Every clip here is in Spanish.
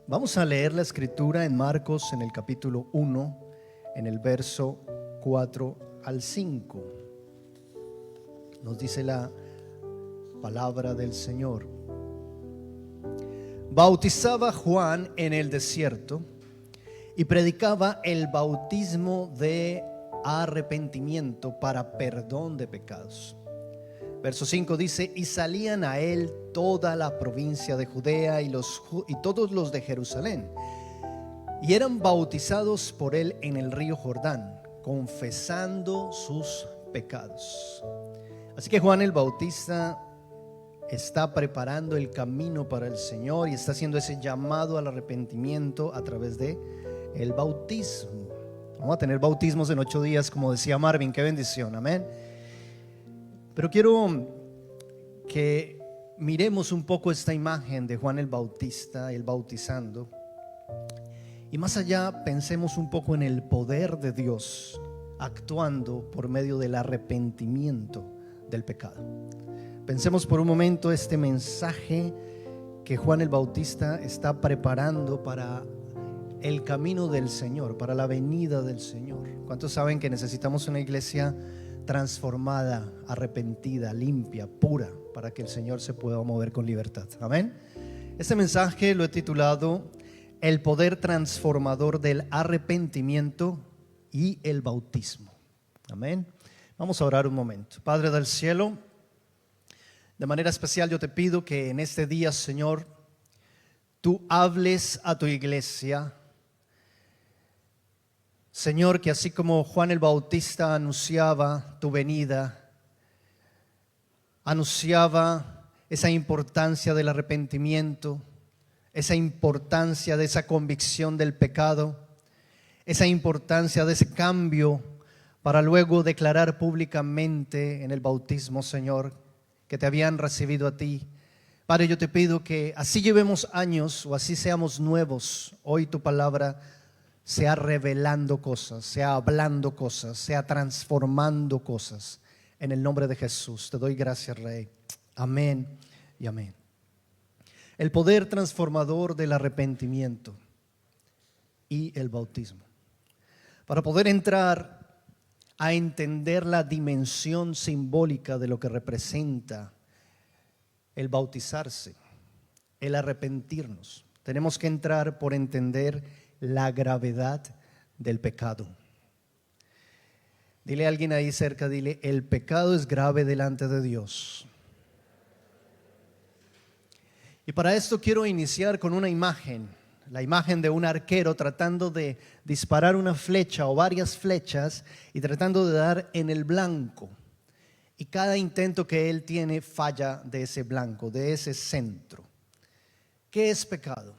Vamos a leer la escritura en Marcos en el capítulo 1, en el verso 4 al 5. Nos dice la palabra del Señor. Bautizaba Juan en el desierto y predicaba el bautismo de arrepentimiento para perdón de pecados. Verso 5 dice: y salían a él toda la provincia de Judea y todos los de Jerusalén, y eran bautizados por él en el río Jordán, confesando sus pecados. Así que Juan el Bautista está preparando el camino para el Señor y está haciendo ese llamado al arrepentimiento a través de el bautismo. Vamos a tener bautismos en 8 días, como decía Marvin. Qué bendición, amén. Pero quiero que miremos un poco esta imagen de Juan el Bautista, el bautizando, y más allá pensemos un poco en el poder de Dios actuando por medio del arrepentimiento del pecado. Pensemos por un momento este mensaje que Juan el Bautista está preparando para el camino del Señor, para la venida del Señor. ¿Cuántos saben que necesitamos una iglesia transformada, arrepentida, limpia, pura, para que el Señor se pueda mover con libertad? Amén. Este mensaje lo he titulado El poder transformador del arrepentimiento y el bautismo. Amén. Vamos a orar un momento. Padre del cielo, de manera especial yo te pido que en este día, Señor, tú hables a tu iglesia. Señor, que así como Juan el Bautista anunciaba tu venida, anunciaba esa importancia del arrepentimiento, esa importancia de esa convicción del pecado, esa importancia de ese cambio para luego declarar públicamente en el bautismo, Señor, que te habían recibido a ti. Padre, yo te pido que así llevemos años o así seamos nuevos, hoy tu palabra sea revelando cosas, sea hablando cosas, sea transformando cosas. En el nombre de Jesús te doy gracias, Rey. Amén y amén. El poder transformador del arrepentimiento y el bautismo. Para poder entrar a entender la dimensión simbólica de lo que representa el bautizarse, el arrepentirnos, tenemos que entrar por entender la gravedad del pecado. Dile a alguien ahí cerca, dile: el pecado es grave delante de Dios. Y para esto quiero iniciar con una imagen, la imagen de un arquero tratando de disparar una flecha o varias flechas y tratando de dar en el blanco. Y cada intento que él tiene falla de ese blanco, de ese centro. ¿Qué es pecado?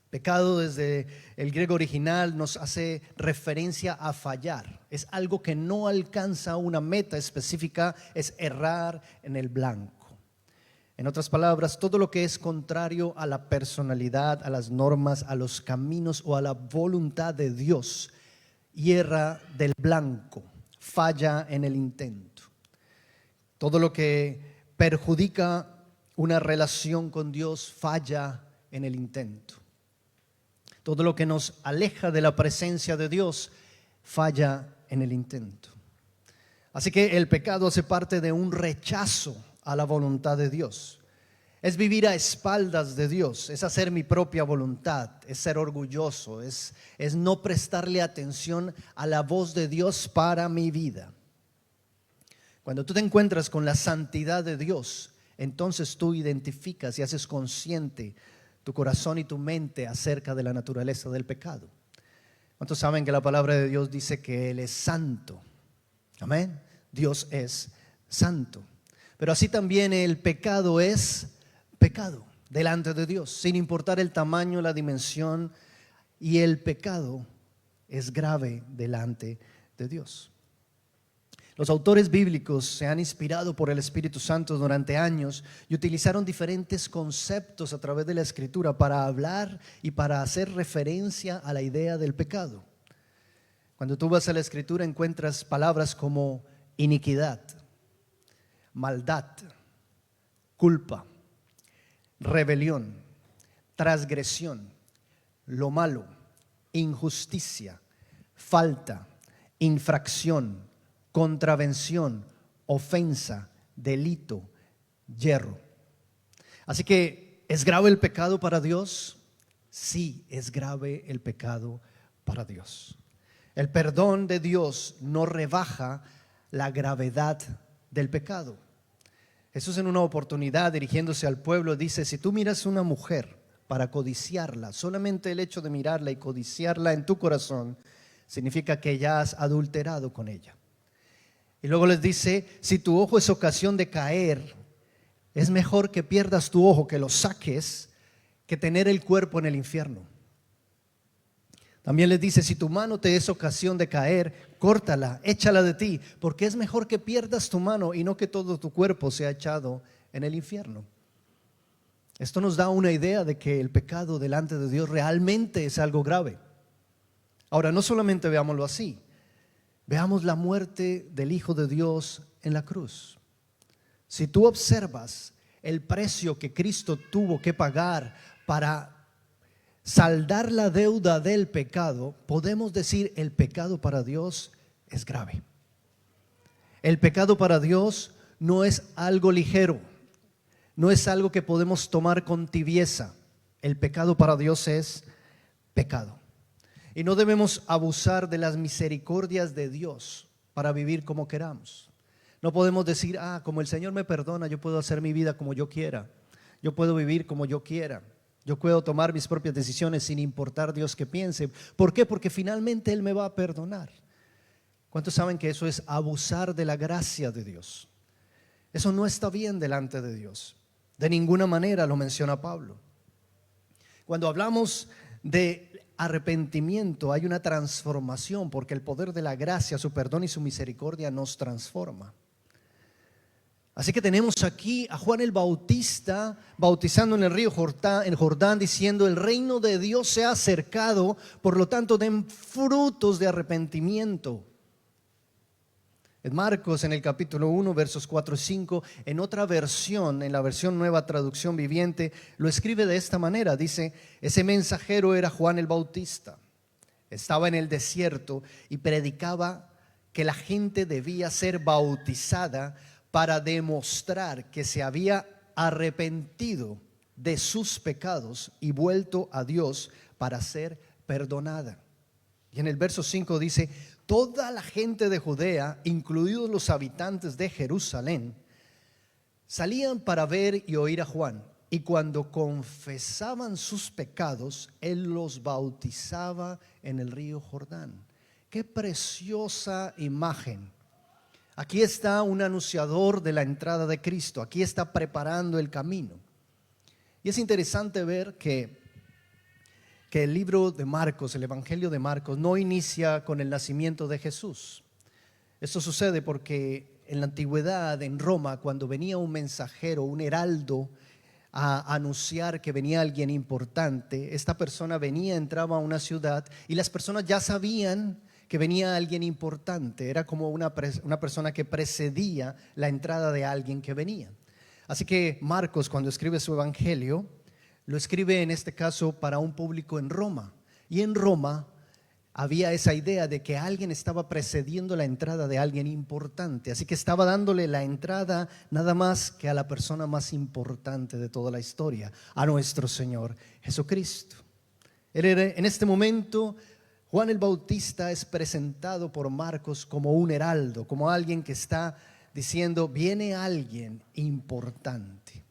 Pecado desde el griego original nos hace referencia a fallar. Es algo que no alcanza una meta específica, es errar en el blanco. En otras palabras, todo lo que es contrario a la personalidad, a las normas, a los caminos o a la voluntad de Dios, hierra del blanco, falla en el intento. Todo lo que perjudica una relación con Dios falla en el intento. Todo lo que nos aleja de la presencia de Dios falla en el intento. Así que el pecado hace parte de un rechazo a la voluntad de Dios. Es vivir a espaldas de Dios, es hacer mi propia voluntad, es ser orgulloso, es no prestarle atención a la voz de Dios para mi vida. Cuando tú te encuentras con la santidad de Dios, entonces tú identificas y haces consciente tu corazón y tu mente acerca de la naturaleza del pecado. ¿Cuántos saben que la palabra de Dios dice que Él es santo? Amén. Dios es santo. Pero así también el pecado es pecado delante de Dios, sin importar el tamaño, la dimensión, y el pecado es grave delante de Dios. Los autores bíblicos se han inspirado por el Espíritu Santo durante años y utilizaron diferentes conceptos a través de la Escritura para hablar y para hacer referencia a la idea del pecado. Cuando tú vas a la Escritura encuentras palabras como iniquidad, maldad, culpa, rebelión, transgresión, lo malo, injusticia, falta, infracción, contravención, ofensa, delito, yerro. Así que, ¿es grave el pecado para Dios? Sí, es grave el pecado para Dios. El perdón de Dios no rebaja la gravedad del pecado. Jesús, en una oportunidad dirigiéndose al pueblo, dice: si tú miras a una mujer para codiciarla, solamente el hecho de mirarla y codiciarla en tu corazón significa que ya has adulterado con ella. Y luego les dice: si tu ojo es ocasión de caer, es mejor que pierdas tu ojo, que lo saques, que tener el cuerpo en el infierno. También les dice: si tu mano te es ocasión de caer, córtala, échala de ti, porque es mejor que pierdas tu mano y no que todo tu cuerpo sea echado en el infierno. Esto nos da una idea de que el pecado delante de Dios realmente es algo grave. Ahora, no solamente veámoslo así, veamos la muerte del Hijo de Dios en la cruz. Si tú observas el precio que Cristo tuvo que pagar para saldar la deuda del pecado, podemos decir: el pecado para Dios es grave. El pecado para Dios no es algo ligero, no es algo que podemos tomar con tibieza. El pecado para Dios es pecado. Y no debemos abusar de las misericordias de Dios para vivir como queramos. No podemos decir: como el Señor me perdona, yo puedo hacer mi vida como yo quiera, yo puedo vivir como yo quiera, yo puedo tomar mis propias decisiones sin importar Dios qué piense. ¿Por qué? Porque finalmente Él me va a perdonar. ¿Cuántos saben que eso es abusar de la gracia de Dios? Eso no está bien delante de Dios. De ninguna manera lo menciona Pablo. Cuando hablamos de arrepentimiento, hay una transformación, porque el poder de la gracia, su perdón y su misericordia nos transforma. Así que tenemos aquí a Juan el Bautista bautizando en el río Jordán, diciendo: el reino de Dios se ha acercado, por lo tanto den frutos de arrepentimiento. En Marcos, en el capítulo 1, versos 4 y 5, en otra versión, en la versión Nueva Traducción Viviente, lo escribe de esta manera. Dice: ese mensajero era Juan el Bautista. Estaba en el desierto y predicaba que la gente debía ser bautizada para demostrar que se había arrepentido de sus pecados y vuelto a Dios para ser perdonada. Y en el verso 5 dice: toda la gente de Judea, incluidos los habitantes de Jerusalén, salían para ver y oír a Juan. Y cuando confesaban sus pecados, él los bautizaba en el río Jordán. Qué preciosa imagen. Aquí está un anunciador de la entrada de Cristo. Aquí está preparando el camino. Y es interesante ver que el libro de Marcos, el Evangelio de Marcos, no inicia con el nacimiento de Jesús. Esto sucede porque en la antigüedad, en Roma, cuando venía un mensajero, un heraldo, a anunciar que venía alguien importante, esta persona venía, entraba a una ciudad y las personas ya sabían que venía alguien importante. Era como una persona que precedía la entrada de alguien que venía. Así que Marcos, cuando escribe su evangelio, lo escribe en este caso para un público en Roma. Y en Roma había esa idea de que alguien estaba precediendo la entrada de alguien importante. Así que estaba dándole la entrada nada más que a la persona más importante de toda la historia, a nuestro Señor Jesucristo. En este momento, Juan el Bautista es presentado por Marcos como un heraldo, como alguien que está diciendo: viene alguien importante.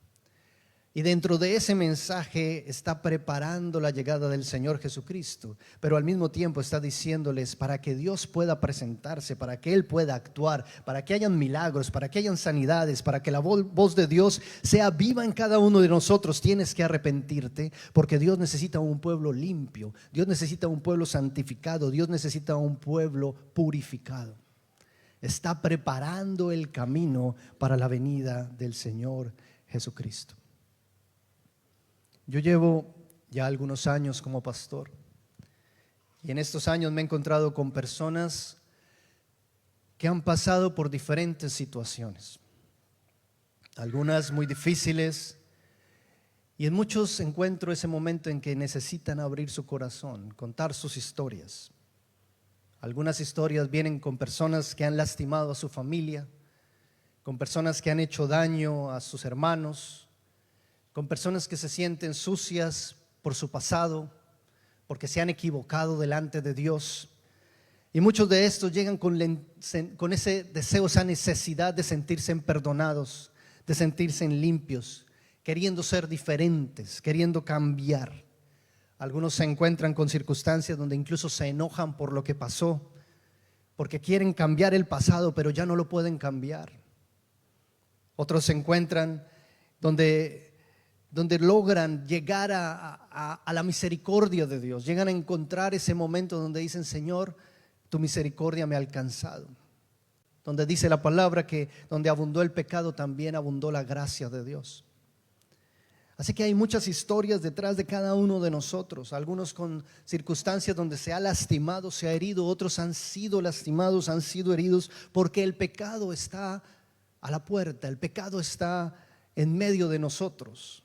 Y dentro de ese mensaje está preparando la llegada del Señor Jesucristo, pero al mismo tiempo está diciéndoles: para que Dios pueda presentarse, para que Él pueda actuar, para que hayan milagros, para que hayan sanidades, para que la voz de Dios sea viva en cada uno de nosotros, tienes que arrepentirte, porque Dios necesita un pueblo limpio, Dios necesita un pueblo santificado, Dios necesita un pueblo purificado. Está preparando el camino para la venida del Señor Jesucristo. Yo llevo ya algunos años como pastor y en estos años me he encontrado con personas que han pasado por diferentes situaciones, algunas muy difíciles Y en muchos encuentro ese momento en que necesitan abrir su corazón, contar sus historias. Algunas historias vienen con personas que han lastimado a su familia, con personas que han hecho daño a sus hermanos, con personas que se sienten sucias por su pasado, porque se han equivocado delante de Dios. Y muchos de estos llegan con ese deseo, esa necesidad de sentirse perdonados, de sentirse limpios, queriendo ser diferentes, queriendo cambiar. Algunos se encuentran con circunstancias donde incluso se enojan por lo que pasó, porque quieren cambiar el pasado, pero ya no lo pueden cambiar. Otros se encuentran donde logran llegar a la misericordia de Dios, llegan a encontrar ese momento donde dicen: Señor, tu misericordia me ha alcanzado. Donde dice la palabra que donde abundó el pecado, también abundó la gracia de Dios. Así que hay muchas historias detrás de cada uno de nosotros, algunos con circunstancias donde se ha lastimado, se ha herido, otros han sido lastimados, han sido heridos, porque el pecado está a la puerta, el pecado está en medio de nosotros.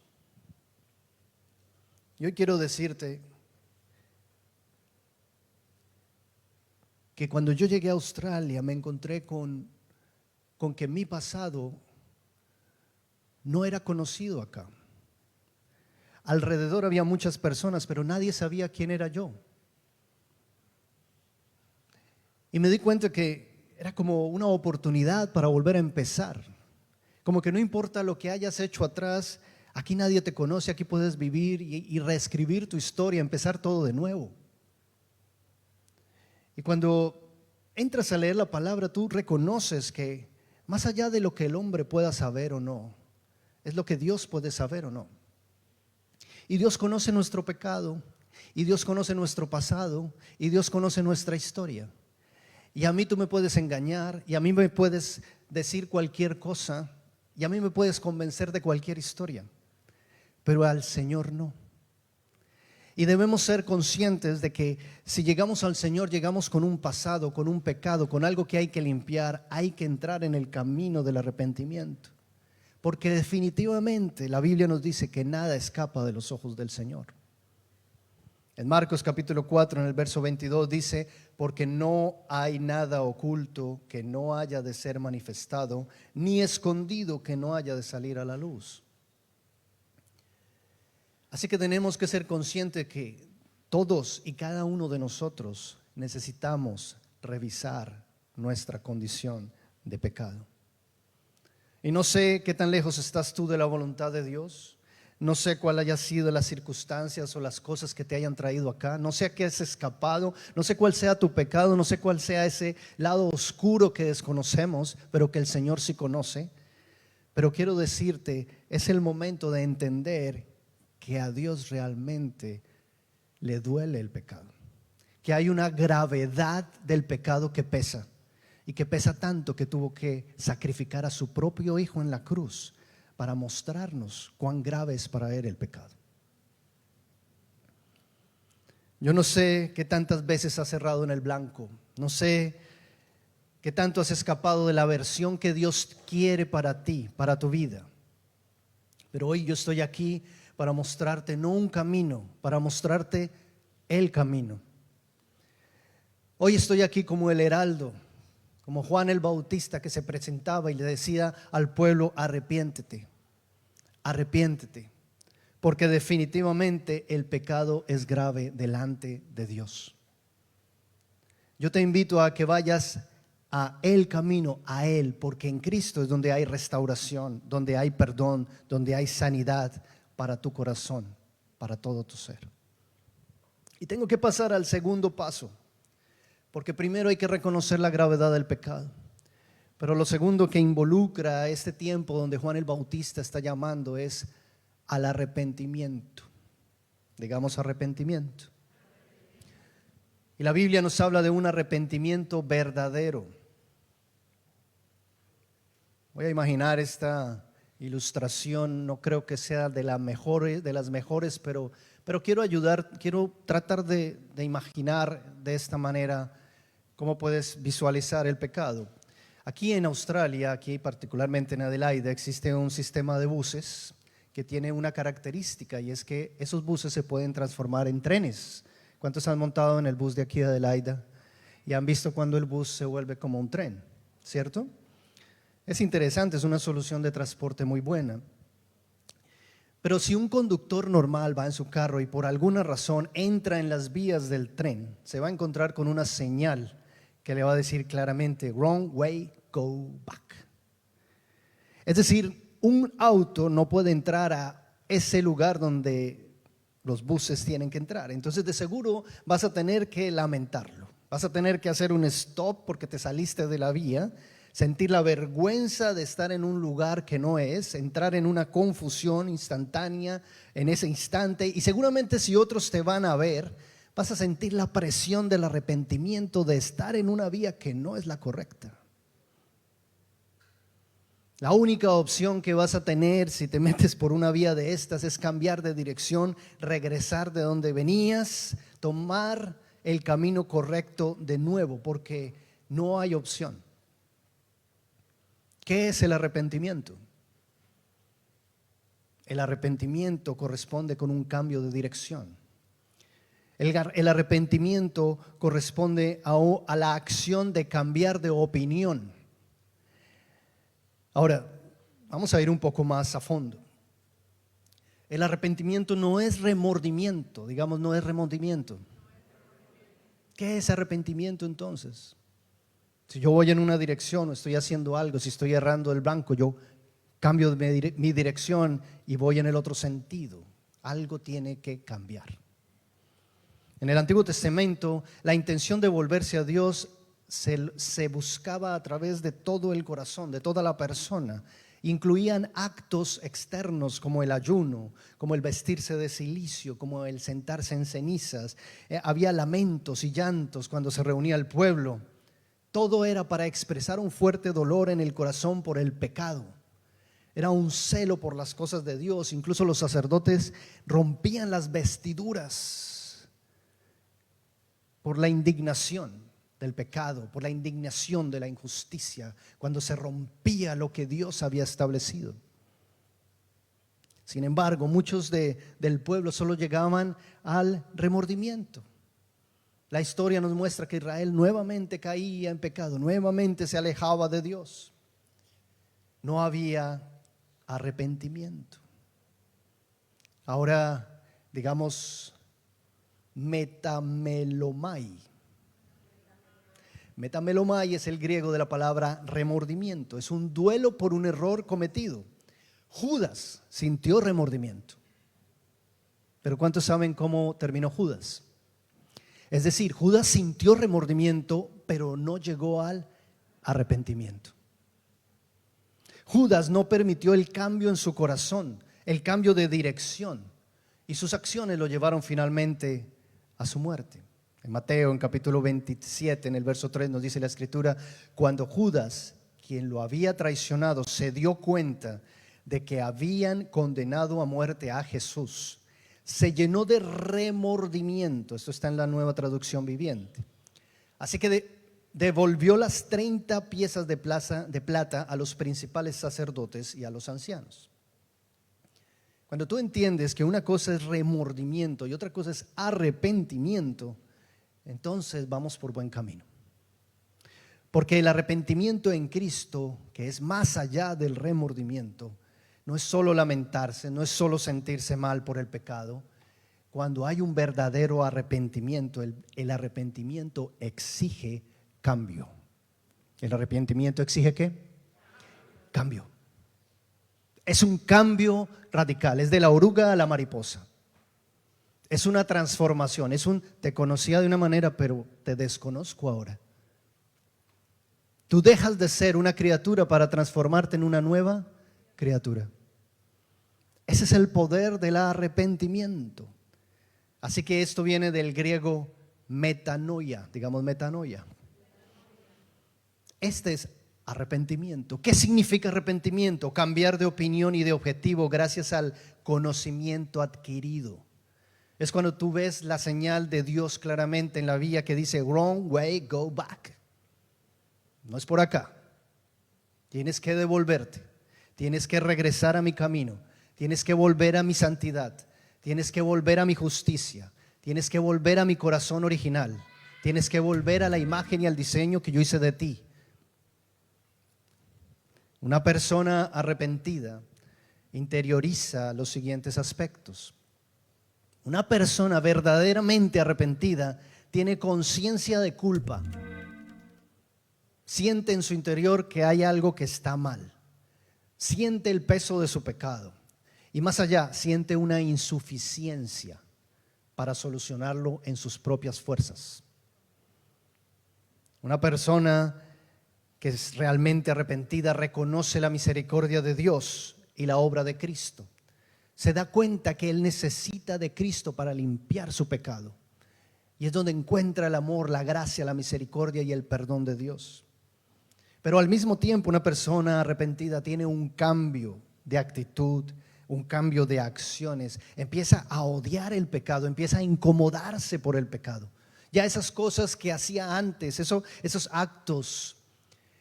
Yo quiero decirte que cuando yo llegué a Australia me encontré con que mi pasado no era conocido acá. Alrededor había muchas personas, pero nadie sabía quién era yo. Y me di cuenta que era como una oportunidad para volver a empezar. Como que no importa lo que hayas hecho atrás, aquí nadie te conoce, aquí puedes vivir y reescribir tu historia, empezar todo de nuevo. Y cuando entras a leer la palabra, tú reconoces que más allá de lo que el hombre pueda saber o no, es lo que Dios puede saber o no. Y Dios conoce nuestro pecado, y Dios conoce nuestro pasado, y Dios conoce nuestra historia. Y a mí tú me puedes engañar, y a mí me puedes decir cualquier cosa, y a mí me puedes convencer de cualquier historia, pero al Señor no. Y debemos ser conscientes de que si llegamos al Señor, llegamos con un pasado, con un pecado, con algo que hay que limpiar. Hay que entrar en el camino del arrepentimiento, porque definitivamente la Biblia nos dice que nada escapa de los ojos del Señor. En Marcos capítulo 4, en el verso 22 dice: porque no hay nada oculto que no haya de ser manifestado, ni escondido que no haya de salir a la luz. Así que tenemos que ser conscientes que todos y cada uno de nosotros necesitamos revisar nuestra condición de pecado. Y no sé qué tan lejos estás tú de la voluntad de Dios. No sé cuál haya sido las circunstancias o las cosas que te hayan traído acá. No sé a qué has escapado. No sé cuál sea tu pecado. No sé cuál sea ese lado oscuro que desconocemos, pero que el Señor sí conoce. Pero quiero decirte, es el momento de entender que a Dios realmente le duele el pecado, que hay una gravedad del pecado que pesa, y que pesa tanto que tuvo que sacrificar a su propio Hijo en la cruz para mostrarnos cuán grave es para Él el pecado. Yo no sé qué tantas veces has cerrado en el blanco, no sé qué tanto has escapado de la versión que Dios quiere para ti, para tu vida, pero hoy yo estoy aquí para mostrarte no un camino, para mostrarte el camino. Hoy estoy aquí como el heraldo, como Juan el Bautista, que se presentaba y le decía al pueblo: arrepiéntete, arrepiéntete, porque definitivamente el pecado es grave delante de Dios. Yo te invito a que vayas a el camino, a Él, porque en Cristo es donde hay restauración, donde hay perdón, donde hay sanidad para tu corazón, para todo tu ser. Y tengo que pasar al segundo paso, porque primero hay que reconocer la gravedad del pecado. Pero lo segundo que involucra este tiempo donde Juan el Bautista está llamando es al arrepentimiento. Digamos arrepentimiento. Y la Biblia nos habla de un arrepentimiento verdadero. Voy a imaginar esta ilustración, no creo que sea de las mejores, pero quiero tratar de imaginar de esta manera cómo puedes visualizar el pecado. Aquí en Australia, aquí particularmente en Adelaida, existe un sistema de buses que tiene una característica, y es que esos buses se pueden transformar en trenes. ¿Cuántos han montado en el bus de aquí de Adelaida y han visto cuando el bus se vuelve como un tren? ¿Cierto? Es interesante, es una solución de transporte muy buena. Pero si un conductor normal va en su carro y por alguna razón entra en las vías del tren, se va a encontrar con una señal que le va a decir claramente, wrong way, go back. Es decir, un auto no puede entrar a ese lugar donde los buses tienen que entrar. Entonces de seguro vas a tener que lamentarlo. Vas a tener que hacer un stop porque te saliste de la vía, sentir la vergüenza de estar en un lugar que no es, entrar en una confusión instantánea en ese instante, y seguramente si otros te van a ver, vas a sentir la presión del arrepentimiento de estar en una vía que no es la correcta. La única opción que vas a tener si te metes por una vía de estas es cambiar de dirección, regresar de donde venías, tomar el camino correcto de nuevo, porque no hay opción. ¿Qué es el arrepentimiento? El arrepentimiento corresponde con un cambio de dirección. El arrepentimiento corresponde a la acción de cambiar de opinión. Ahora, vamos a ir un poco más a fondo. El arrepentimiento no es remordimiento, digamos, no es remordimiento. ¿Qué es arrepentimiento entonces? Si yo voy en una dirección o estoy haciendo algo, si estoy errando el blanco, yo cambio mi dirección y voy en el otro sentido. Algo tiene que cambiar. En el Antiguo Testamento, la intención de volverse a Dios se buscaba a través de todo el corazón, de toda la persona. Incluían actos externos como el ayuno, como el vestirse de cilicio, como el sentarse en cenizas. Había lamentos y llantos cuando se reunía el pueblo. Todo era para expresar un fuerte dolor en el corazón por el pecado. Era un celo por las cosas de Dios. Incluso los sacerdotes rompían las vestiduras por la indignación del pecado, por la indignación de la injusticia, cuando se rompía lo que Dios había establecido. Sin embargo, muchos del pueblo solo llegaban al remordimiento. La historia nos muestra que Israel nuevamente caía en pecado, nuevamente se alejaba de Dios. No había arrepentimiento. Ahora, digamos, metamelomai. Metamelomai es el griego de la palabra remordimiento. Es un duelo por un error cometido. Judas sintió remordimiento. Pero ¿cuántos saben cómo terminó Judas? Es decir, Judas sintió remordimiento, pero no llegó al arrepentimiento. Judas no permitió el cambio en su corazón, el cambio de dirección, y sus acciones lo llevaron finalmente a su muerte. En Mateo, en capítulo 27, en el verso 3, nos dice la escritura: cuando Judas, quien lo había traicionado, se dio cuenta de que habían condenado a muerte a Jesús, se llenó de remordimiento. Esto está en la Nueva Traducción Viviente. Así que devolvió las 30 piezas de plata a los principales sacerdotes y a los ancianos. Cuando tú entiendes que una cosa es remordimiento y otra cosa es arrepentimiento, entonces vamos por buen camino. Porque el arrepentimiento en Cristo, que es más allá del remordimiento, no es solo lamentarse, no es solo sentirse mal por el pecado. Cuando hay un verdadero arrepentimiento, el arrepentimiento exige cambio. ¿El arrepentimiento exige qué? Cambio. Es un cambio radical, es de la oruga a la mariposa. Es una transformación, te conocía de una manera, pero te desconozco ahora. Tú dejas de ser una criatura para transformarte en una nueva criatura. Ese es el poder del arrepentimiento. Así que esto viene del griego metanoia, digamos metanoia. Este es arrepentimiento. ¿Qué significa arrepentimiento? Cambiar de opinión y de objetivo gracias al conocimiento adquirido. Es cuando tú ves la señal de Dios claramente en la vía que dice wrong way, go back. No es por acá. Tienes que devolverte. Tienes que regresar a mi camino. Tienes que volver a mi santidad. Tienes que volver a mi justicia. Tienes que volver a mi corazón original. Tienes que volver a la imagen y al diseño que yo hice de ti. Una persona arrepentida interioriza los siguientes aspectos. Una persona verdaderamente arrepentida tiene conciencia de culpa. Siente en su interior que hay algo que está mal. Siente el peso de su pecado. Y más allá, siente una insuficiencia para solucionarlo en sus propias fuerzas. Una persona que es realmente arrepentida reconoce la misericordia de Dios y la obra de Cristo. Se da cuenta que él necesita de Cristo para limpiar su pecado. Y es donde encuentra el amor, la gracia, la misericordia y el perdón de Dios. Pero al mismo tiempo, una persona arrepentida tiene un cambio de actitud, un cambio de acciones. Empieza a odiar el pecado, empieza a incomodarse por el pecado. Ya esas cosas que hacía antes, esos actos,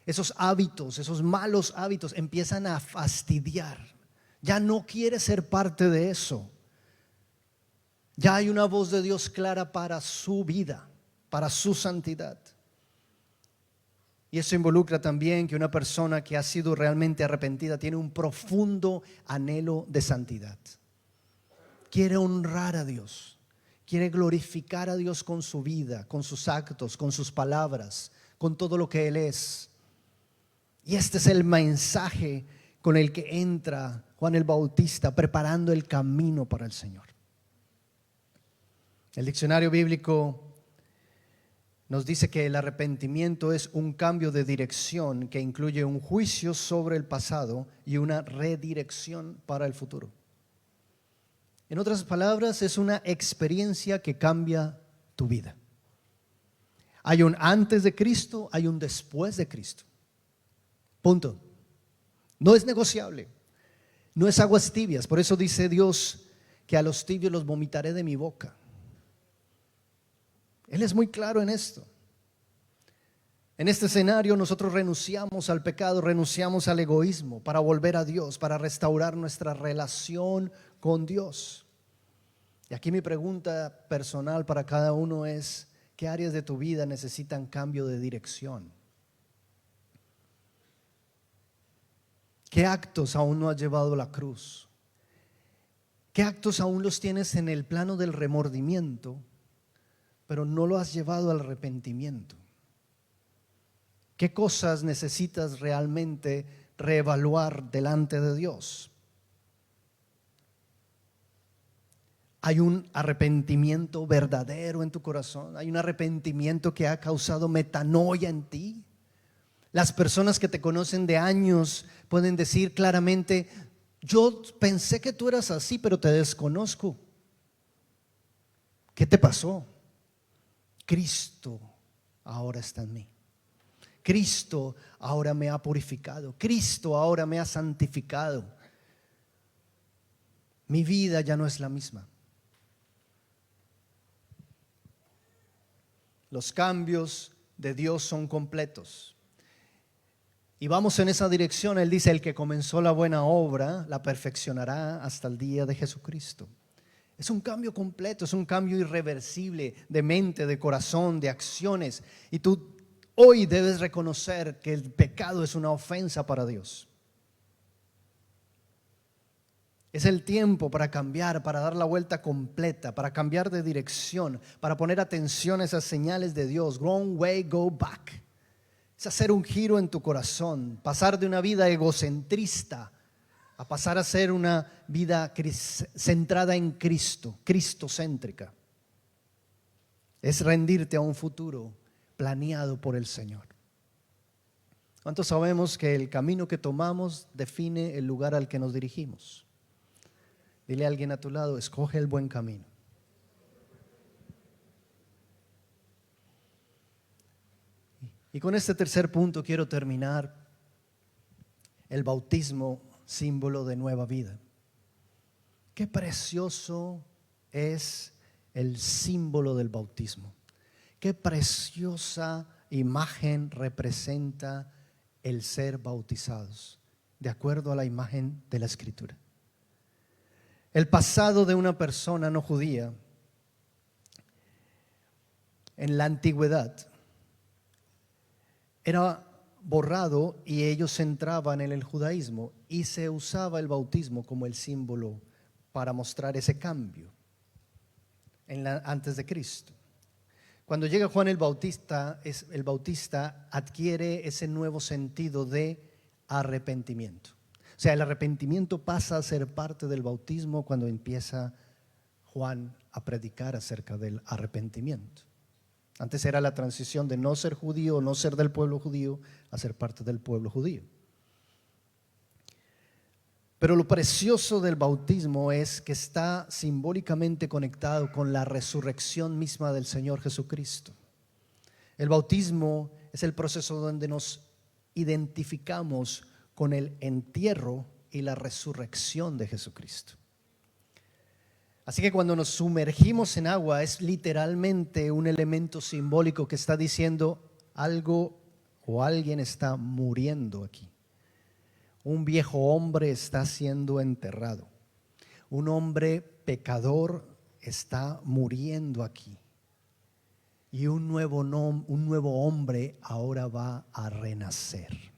esos hábitos, esos malos hábitos empiezan a fastidiar. Ya no quiere ser parte de eso. Ya hay una voz de Dios clara para su vida, para su santidad. Y eso involucra también que una persona que ha sido realmente arrepentida tiene un profundo anhelo de santidad. Quiere honrar a Dios, quiere glorificar a Dios con su vida, con sus actos, con sus palabras, con todo lo que Él es. Y este es el mensaje con el que entra Juan el Bautista, preparando el camino para el Señor. El diccionario bíblico nos dice que el arrepentimiento es un cambio de dirección que incluye un juicio sobre el pasado y una redirección para el futuro. En otras palabras, es una experiencia que cambia tu vida. Hay un antes de Cristo, hay un después de Cristo. Punto. No es negociable. No es aguas tibias. Por eso dice Dios que a los tibios los vomitaré de mi boca. Él es muy claro en esto. En este escenario nosotros renunciamos al pecado, renunciamos al egoísmo para volver a Dios, para restaurar nuestra relación con Dios. Y aquí mi pregunta personal para cada uno es: ¿qué áreas de tu vida necesitan cambio de dirección? ¿Qué actos aún no has llevado a la cruz? ¿Qué actos aún los tienes en el plano del remordimiento, pero no lo has llevado al arrepentimiento? ¿Qué cosas necesitas realmente reevaluar delante de Dios? ¿Hay un arrepentimiento verdadero en tu corazón? ¿Hay un arrepentimiento que ha causado metanoia en ti? Las personas que te conocen de años pueden decir claramente: yo pensé que tú eras así, pero te desconozco. ¿Qué te pasó? Cristo ahora está en mí. Cristo ahora me ha purificado. Cristo ahora me ha santificado. Mi vida ya no es la misma. Los cambios de Dios son completos. Y vamos en esa dirección. Él dice: el que comenzó la buena obra la perfeccionará hasta el día de Jesucristo. Es un cambio completo, es un cambio irreversible de mente, de corazón, de acciones. Y tú hoy debes reconocer que el pecado es una ofensa para Dios. Es el tiempo para cambiar, para dar la vuelta completa, para cambiar de dirección, para poner atención a esas señales de Dios. Wrong way, go back. Es hacer un giro en tu corazón, pasar de una vida egocentrista a pasar a ser una vida centrada en Cristo, cristocéntrica. Es rendirte a un futuro planeado por el Señor. ¿Cuántos sabemos que el camino que tomamos define el lugar al que nos dirigimos? Dile a alguien a tu lado: escoge el buen camino. Y con este tercer punto quiero terminar. El bautismo, símbolo de nueva vida. Qué precioso es el símbolo del bautismo. Qué preciosa imagen representa el ser bautizados, de acuerdo a la imagen de la Escritura. el pasado de una persona no judía en la antigüedad era borrado y ellos entraban en el judaísmo y se usaba el bautismo como el símbolo para mostrar ese cambio antes de Cristo. Cuando llega Juan el Bautista adquiere ese nuevo sentido de arrepentimiento. O sea, el arrepentimiento pasa a ser parte del bautismo cuando empieza Juan a predicar acerca del arrepentimiento. Antes era la transición de no ser judío, no ser del pueblo judío, a ser parte del pueblo judío. Pero lo precioso del bautismo es que está simbólicamente conectado con la resurrección misma del Señor Jesucristo. El bautismo es el proceso donde nos identificamos con el entierro y la resurrección de Jesucristo. Así que cuando nos sumergimos en agua es literalmente un elemento simbólico que está diciendo algo o alguien está muriendo aquí. Un viejo hombre está siendo enterrado. Un hombre pecador está muriendo aquí. Y un nuevo hombre ahora va a renacer.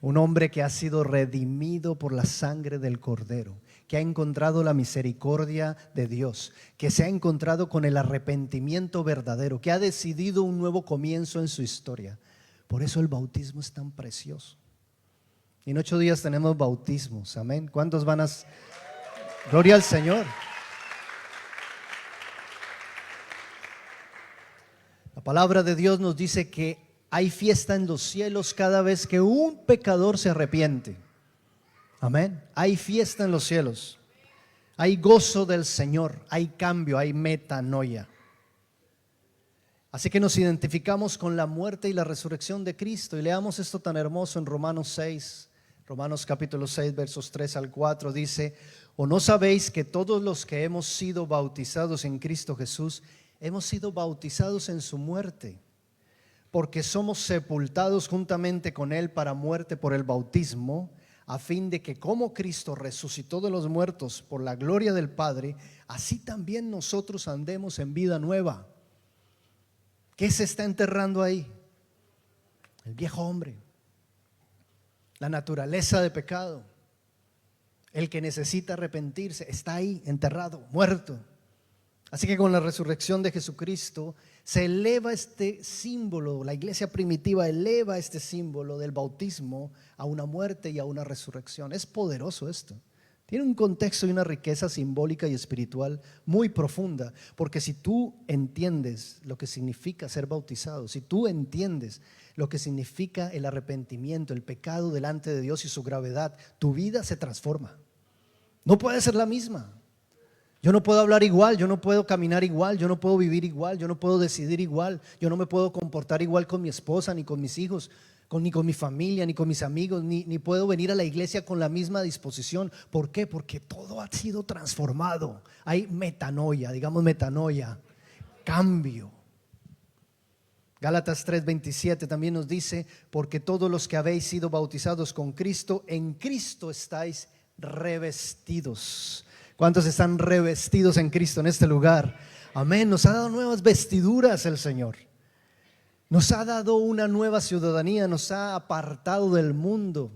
Un hombre que ha sido redimido por la sangre del Cordero, que ha encontrado la misericordia de Dios, que se ha encontrado con el arrepentimiento verdadero, que ha decidido un nuevo comienzo en su historia. Por eso el bautismo es tan precioso. Y en 8 días tenemos bautismos, amén. ¿Cuántos van a? Gloria al Señor. La palabra de Dios nos dice que hay fiesta en los cielos cada vez que un pecador se arrepiente. Amén. Hay fiesta en los cielos. Hay gozo del Señor. Hay cambio, hay metanoia. Así que nos identificamos con la muerte y la resurrección de Cristo. Y leamos esto tan hermoso en Romanos 6. Romanos capítulo 6, versos 3 al 4 dice: ¿O no sabéis que todos los que hemos sido bautizados en Cristo Jesús, hemos sido bautizados en su muerte? Porque somos sepultados juntamente con Él para muerte por el bautismo, a fin de que como Cristo resucitó de los muertos por la gloria del Padre, así también nosotros andemos en vida nueva. ¿Qué se está enterrando ahí? El viejo hombre, la naturaleza de pecado. El que necesita arrepentirse está ahí enterrado, muerto. Así que con la resurrección de Jesucristo se eleva este símbolo. La iglesia primitiva eleva este símbolo del bautismo a una muerte y a una resurrección. Es poderoso esto. Tiene un contexto y una riqueza simbólica y espiritual muy profunda, porque si tú entiendes lo que significa ser bautizado, si tú entiendes lo que significa el arrepentimiento, el pecado delante de Dios y su gravedad, tu vida se transforma. No puede ser la misma. Yo no puedo hablar igual, yo no puedo caminar igual, yo no puedo vivir igual, yo no puedo decidir igual, yo no me puedo comportar igual con mi esposa, ni con mis hijos, ni con mi familia, ni con mis amigos, ni puedo venir a la iglesia con la misma disposición. ¿Por qué? Porque todo ha sido transformado. Hay metanoia, digamos metanoia, cambio. Gálatas 3:27 también nos dice: porque todos los que habéis sido bautizados con Cristo, en Cristo estáis revestidos. ¿Cuántos están revestidos en Cristo en este lugar? Amén. Nos ha dado nuevas vestiduras el Señor. Nos ha dado una nueva ciudadanía, nos ha apartado del mundo.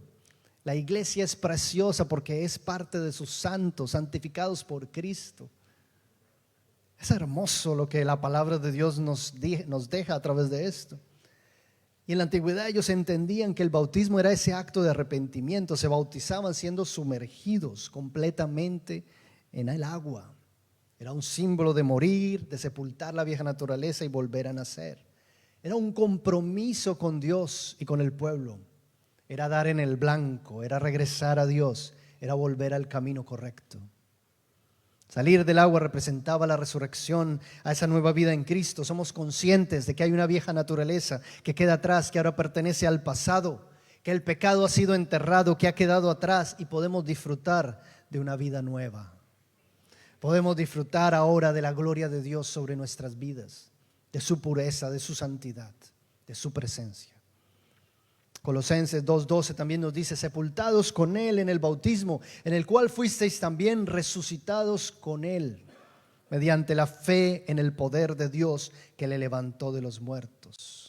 La iglesia es preciosa porque es parte de sus santos, santificados por Cristo. Es hermoso lo que la palabra de Dios nos deja a través de esto. Y en la antigüedad ellos entendían que el bautismo era ese acto de arrepentimiento. Se bautizaban siendo sumergidos completamente en el agua. Era un símbolo de morir, de sepultar la vieja naturaleza y volver a nacer. Era un compromiso con Dios y con el pueblo. Era dar en el blanco, era regresar a Dios, era volver al camino correcto. Salir del agua representaba la resurrección a esa nueva vida en Cristo. Somos conscientes de que hay una vieja naturaleza que queda atrás, que ahora pertenece al pasado, que el pecado ha sido enterrado, que ha quedado atrás, y podemos disfrutar de una vida nueva. Podemos disfrutar ahora de la gloria de Dios sobre nuestras vidas, de su pureza, de su santidad, de su presencia. Colosenses 2:12 también nos dice: sepultados con Él en el bautismo, en el cual fuisteis también resucitados con Él, mediante la fe en el poder de Dios que le levantó de los muertos.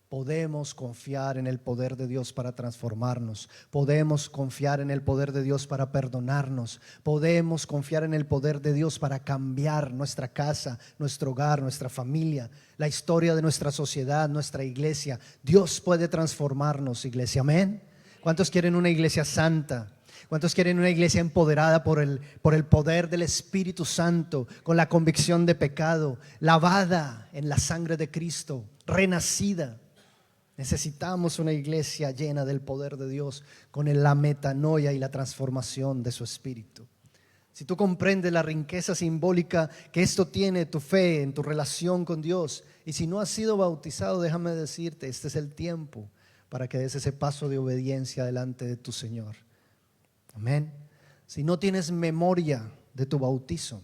Podemos confiar en el poder de Dios para transformarnos. Podemos confiar en el poder de Dios para perdonarnos. Podemos confiar en el poder de Dios para cambiar nuestra casa, nuestro hogar, nuestra familia, la historia de nuestra sociedad, nuestra iglesia. Dios puede transformarnos, iglesia. Amén. ¿Cuántos quieren una iglesia santa? ¿Cuántos quieren una iglesia empoderada por el poder del Espíritu Santo, con la convicción de pecado, lavada en la sangre de Cristo, renacida? Necesitamos una iglesia llena del poder de Dios, con la metanoia y la transformación de su espíritu. Si tú comprendes la riqueza simbólica que esto tiene, tu fe en tu relación con Dios, y si no has sido bautizado, déjame decirte, este es el tiempo para que des ese paso de obediencia delante de tu Señor. Amén. Si no tienes memoria de tu bautizo,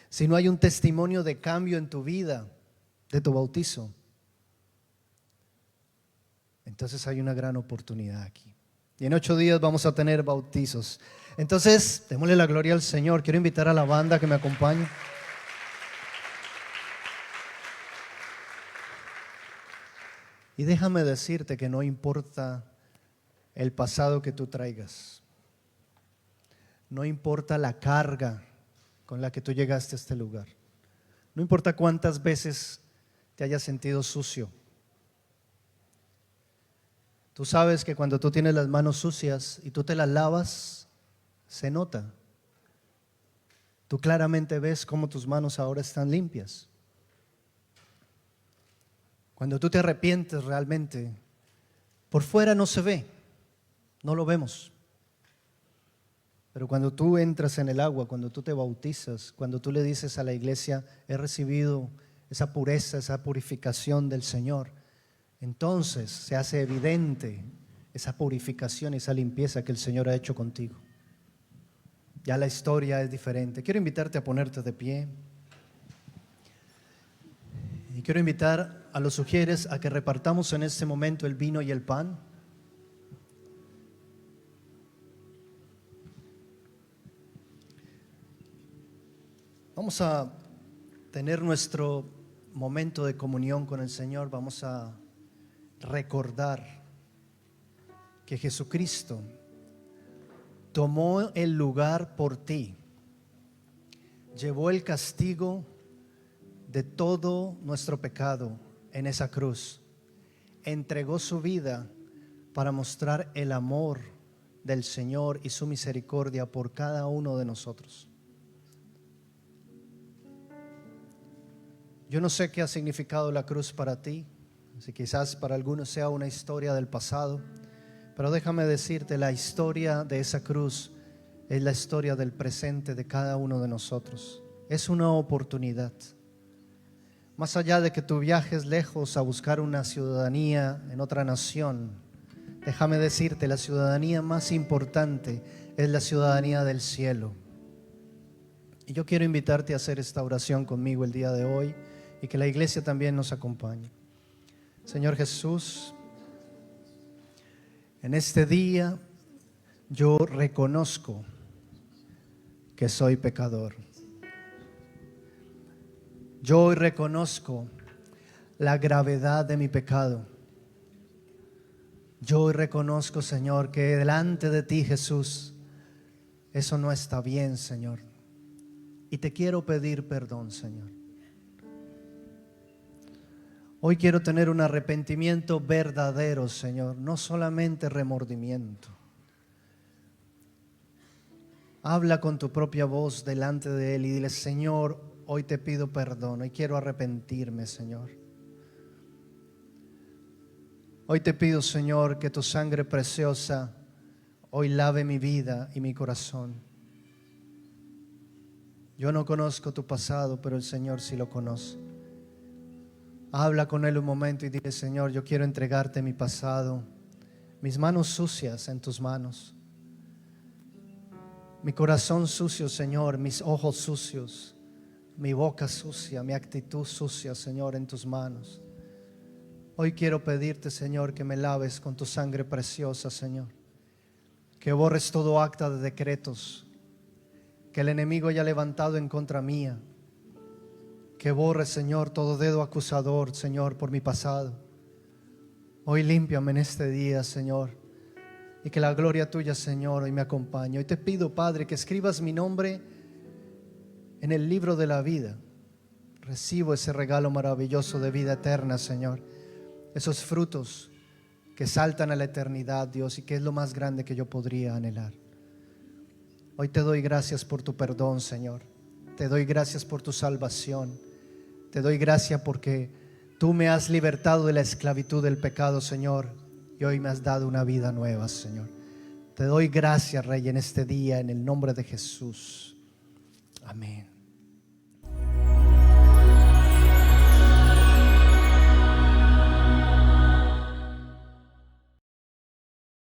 si no hay un testimonio de cambio en tu vida de tu bautizo, entonces hay una gran oportunidad aquí. Y en 8 días vamos a tener bautizos. Entonces, démosle la gloria al Señor. Quiero invitar a la banda que me acompañe. Y déjame decirte que no importa el pasado que tú traigas. No importa la carga con la que tú llegaste a este lugar. No importa cuántas veces te hayas sentido sucio. Tú sabes que cuando tú tienes las manos sucias y tú te las lavas, se nota. Tú claramente ves cómo tus manos ahora están limpias. Cuando tú te arrepientes realmente, por fuera no se ve, no lo vemos. Pero cuando tú entras en el agua, cuando tú te bautizas, cuando tú le dices a la iglesia: he recibido esa pureza, esa purificación del Señor, entonces se hace evidente esa purificación, esa limpieza que el Señor ha hecho contigo. Ya la historia es diferente. Quiero invitarte a ponerte de pie. Y quiero invitar a los sugieres a que repartamos en este momento el vino y el pan. Vamos a tener nuestro momento de comunión con el Señor. Vamos a recordar que Jesucristo tomó el lugar por ti, llevó el castigo de todo nuestro pecado en esa cruz, entregó su vida para mostrar el amor del Señor y su misericordia por cada uno de nosotros. Yo no sé qué ha significado la cruz para ti. Si quizás para algunos sea una historia del pasado, pero déjame decirte, la historia de esa cruz es la historia del presente de cada uno de nosotros. Es una oportunidad. Más allá de que tú viajes lejos a buscar una ciudadanía en otra nación, déjame decirte, la ciudadanía más importante es la ciudadanía del cielo. Y yo quiero invitarte a hacer esta oración conmigo el día de hoy y que la iglesia también nos acompañe. Señor Jesús, en este día yo reconozco que soy pecador. Yo hoy reconozco la gravedad de mi pecado. Yo hoy reconozco, Señor, que delante de ti, Jesús, eso no está bien, Señor. Y te quiero pedir perdón, Señor. Hoy quiero tener un arrepentimiento verdadero, Señor, no solamente remordimiento. Habla con tu propia voz delante de Él y dile: Señor, hoy te pido perdón, hoy quiero arrepentirme, Señor. Hoy te pido, Señor, que tu sangre preciosa hoy lave mi vida y mi corazón. Yo no conozco tu pasado, pero el Señor sí lo conoce. Habla con Él un momento y dile: Señor, yo quiero entregarte mi pasado, mis manos sucias en tus manos, mi corazón sucio, Señor, mis ojos sucios, mi boca sucia, mi actitud sucia, Señor, en tus manos. Hoy quiero pedirte, Señor, que me laves con tu sangre preciosa, Señor. Que borres todo acta de decretos que el enemigo haya levantado en contra mía. Que borres, Señor, todo dedo acusador, Señor, por mi pasado. Hoy límpiame en este día, Señor, y que la gloria tuya, Señor, hoy me acompañe. Hoy te pido, Padre, que escribas mi nombre en el libro de la vida. Recibo ese regalo maravilloso de vida eterna, Señor. Esos frutos que saltan a la eternidad, Dios, y que es lo más grande que yo podría anhelar. Hoy te doy gracias por tu perdón, Señor. Te doy gracias por tu salvación. Te doy gracias porque tú me has libertado de la esclavitud del pecado, Señor, y hoy me has dado una vida nueva, Señor. Te doy gracias, Rey, en este día, en el nombre de Jesús. Amén.